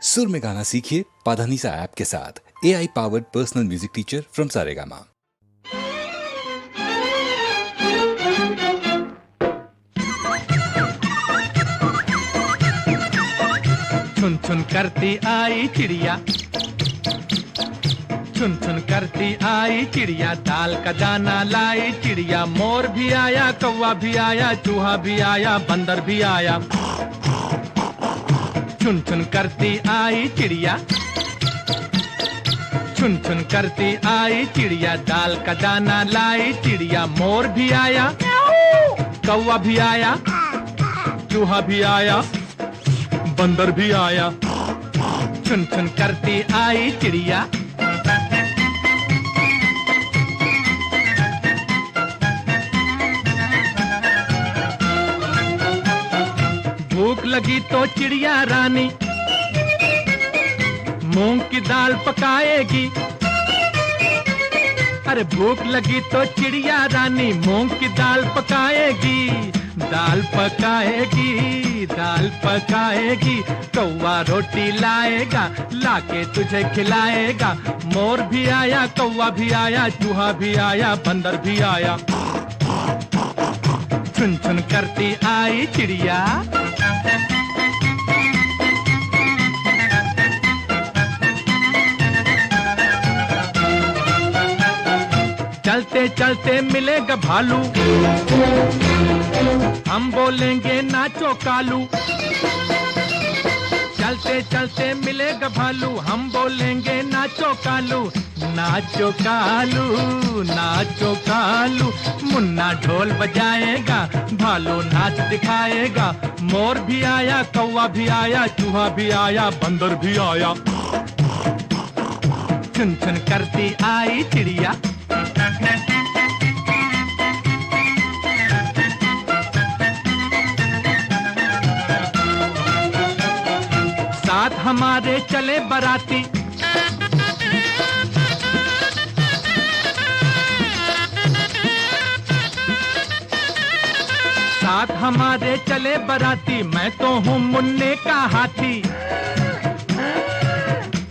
सुर में गाना सीखिए पाधानीसा ऐप के साथ। AI powered personal music teacher from Saregama. छुन छुन करती आई चिड़िया, छुन छुन करती आई चिड़िया, दाल का दाना लाई चिड़िया। मोर भी आया, कौवा भी आया, चूहा भी आया, बंदर भी आया। छुन छुन करती आई चिड़िया, छुन छुन करती आई चिड़िया, दाल का दाना लाई चिड़िया। मोर भी आया, कौवा भी आया, चूहा भी आया, बंदर भी आया। छुन छुन करती आई चिड़िया। भूख लगी तो चिड़िया रानी मूंग की दाल पकाएगी। अरे भूख लगी तो चिड़िया रानी मूंग की दाल पकाएगी। दाल पकाएगी, दाल पकाएगी। कौवा रोटी लाएगा, लाके तुझे खिलाएगा। मोर भी आया, कौवा भी आया, चूहा भी आया, बंदर भी आया। छुन छुन करती आई चिड़िया। चलते चलते मिलेगा भालू, हम बोलेंगे नाचो कालू। चलते चलते मिलेगा भालू, हम बोलेंगे नाचो कालू। नाचो कालू, नाचो कालू। मुन्ना ढोल बजाएगा, भालू नाच दिखाएगा। मोर भी आया, कौवा भी आया, चूहा भी आया, बंदर भी आया। छुन छुन करती आई चिड़िया। साथ हमारे चले बराती, साथ हमारे चले बराती। मैं तो हूँ मुन्ने का हाथी,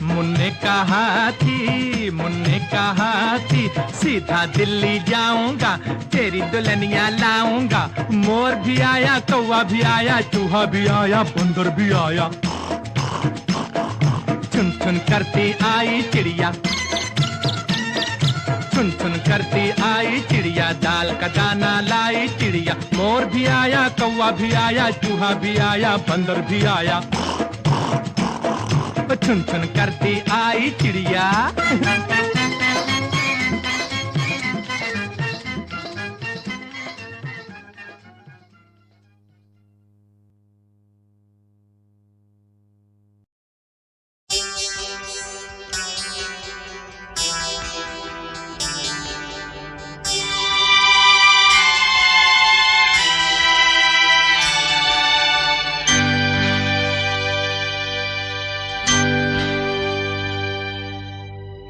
मुन्ने का हाथी, मुन्ने का हाथी। सीधा दिल्ली जाऊंगा, तेरी दुल्हनिया लाऊंगा। मोर भी आया, कौवा भी आया, चूहा भी आया, बंदर भी आया। छुन छुन करती आई चिड़िया, छुन छुन करती आई चिड़िया, दाल का दाना लाई चिड़िया। मोर भी आया, कौवा भी आया, चूहा भी आया, बंदर भी आया। छुन छुन करती आई चिड़िया।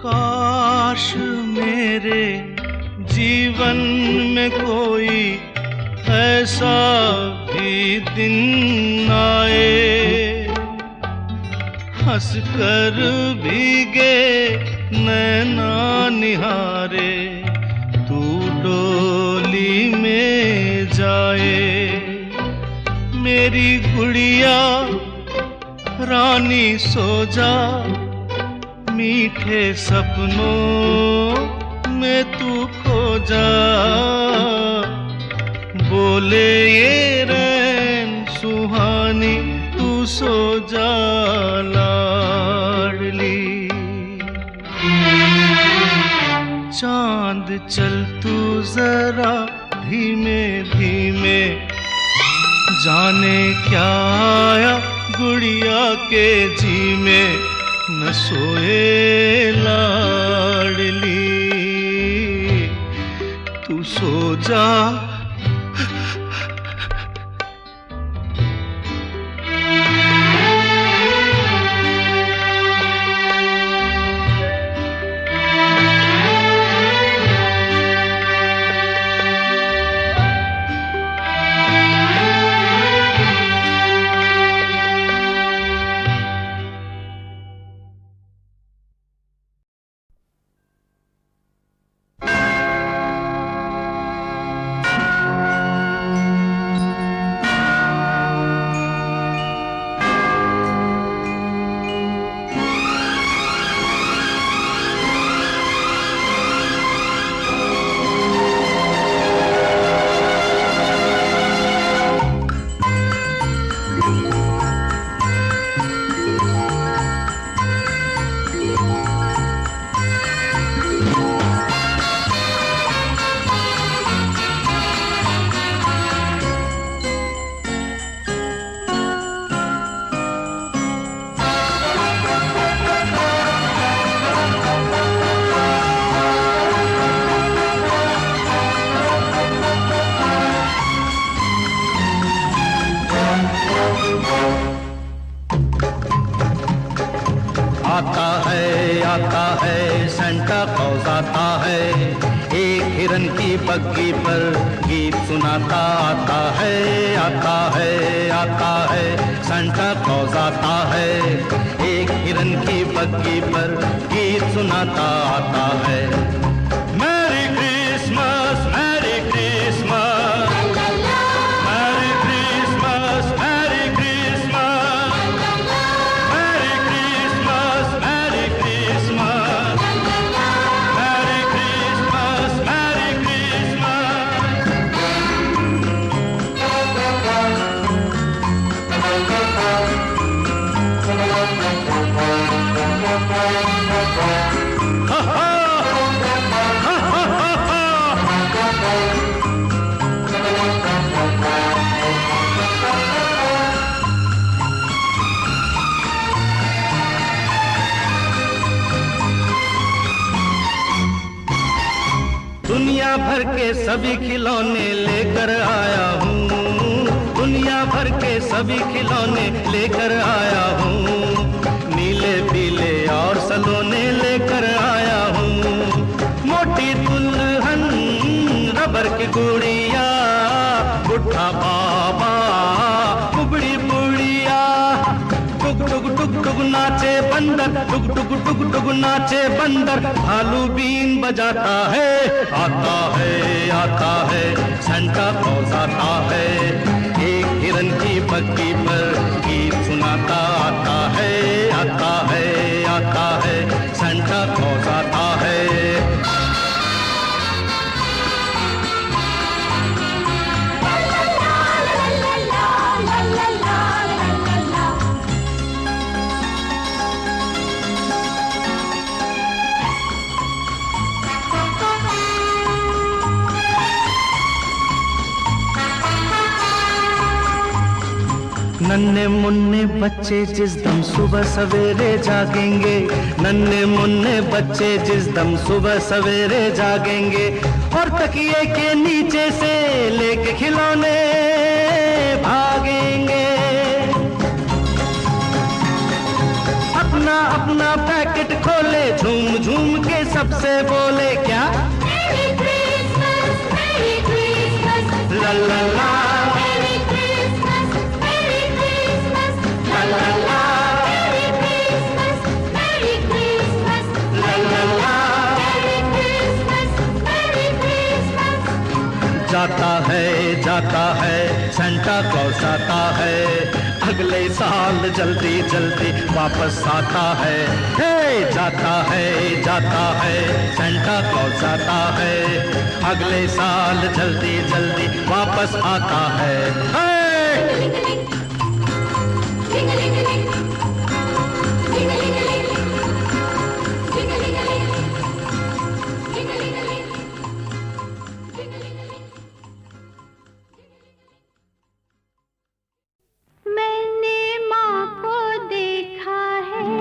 काश मेरे जीवन में कोई ऐसा भी दिन आए, हंस कर भीगे नैना निहारे, तू डोली में जाए। मेरी गुड़िया रानी सो जा, मीठे सपनों में तू खो जा। बोले ये रैन सुहानी, तू सो जा लाडली। चांद चल तू जरा धीमे धीमे, जाने क्या आया गुड़िया के जी में। न सोए लाडली, तू सो जा। आता है सेंटा क्लॉज आता है, एक हिरन की बग्गी पर गीत सुनाता आता है, आता है, आता है सेंटा क्लॉज आता है, एक हिरन की बग्गी पर गीत सुनाता आता है। Merry Christmas, merry Christmas, merry Christmas, merry Christmas, merry Christmas, merry Christmas, merry Christmas, merry दुनिया भर के सभी खिलौने लेकर आया हूँ, दुनिया भर के सभी खिलौने लेकर आया हूँ, नीले पीले और सलोने लेकर आया हूँ, मोटी दुल्हन रबर की गुड़िया, बुढ़ा बाबा कुबड़ी बुढ़िया, टुक टुक टुक टुक नाचे बंदर, टुक टुक टुक टुक नाचे बंदर, भालू बीन बजाता है, आता है सेंटा क्लॉज आता है, एक हिरन की बग्गी पर गीत सुनाता आता है, आता है, आता है सेंटा क्लॉज आता है। नन्हे मुन्ने बच्चे जिस दम सुबह सवेरे जागेंगे, नन्हे मुन्ने बच्चे जिस दम सुबह सवेरे जागेंगे, और तकिए के नीचे से लेके खिलौने भागेंगे, अपना अपना पैकेट खोले, झूम झूम के सबसे बोले क्या, मेरी क्रिसमस, मेरी क्रिसमस, ला ला ला, जाता है सेंटा क्लॉज आता है, अगले साल जल्दी जल्दी वापस आता है, हे जाता है सेंटा क्लॉज आता है, अगले साल जल्दी जल्दी वापस आता है, हे मैंने माँ को देखा है,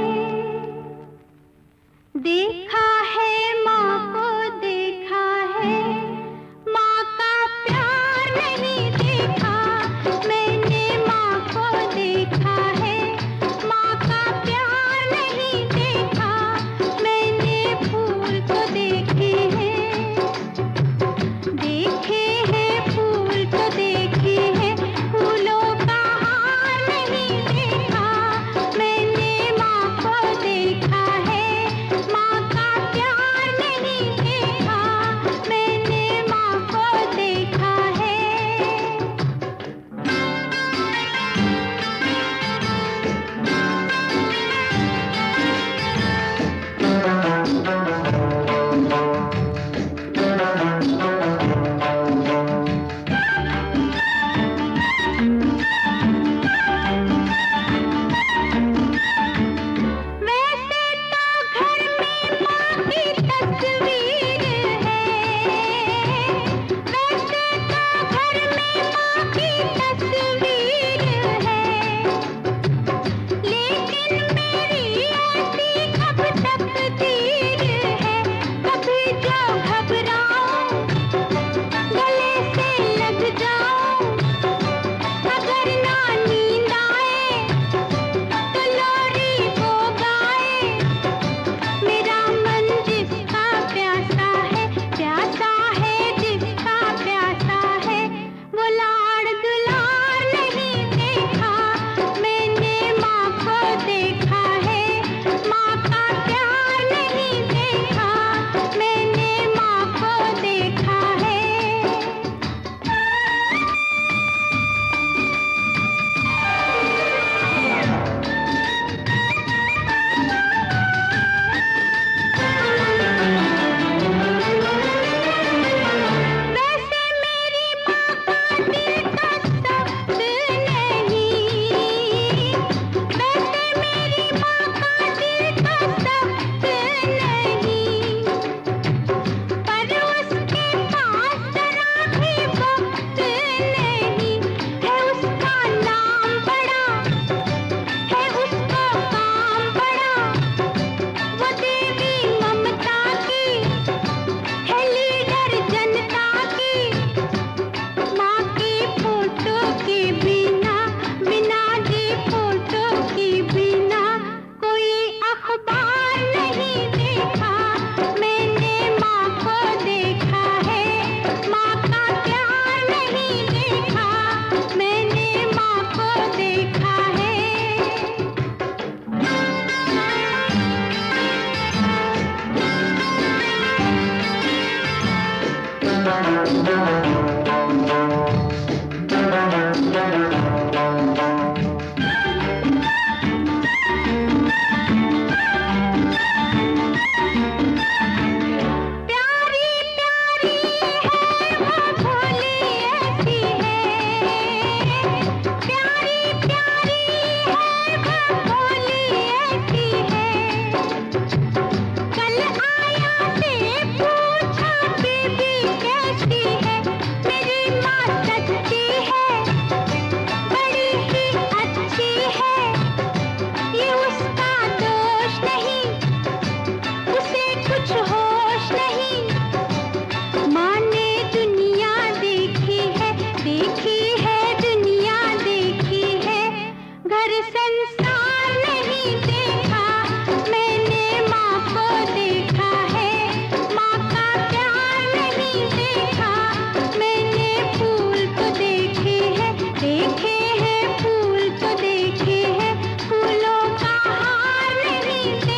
बेटे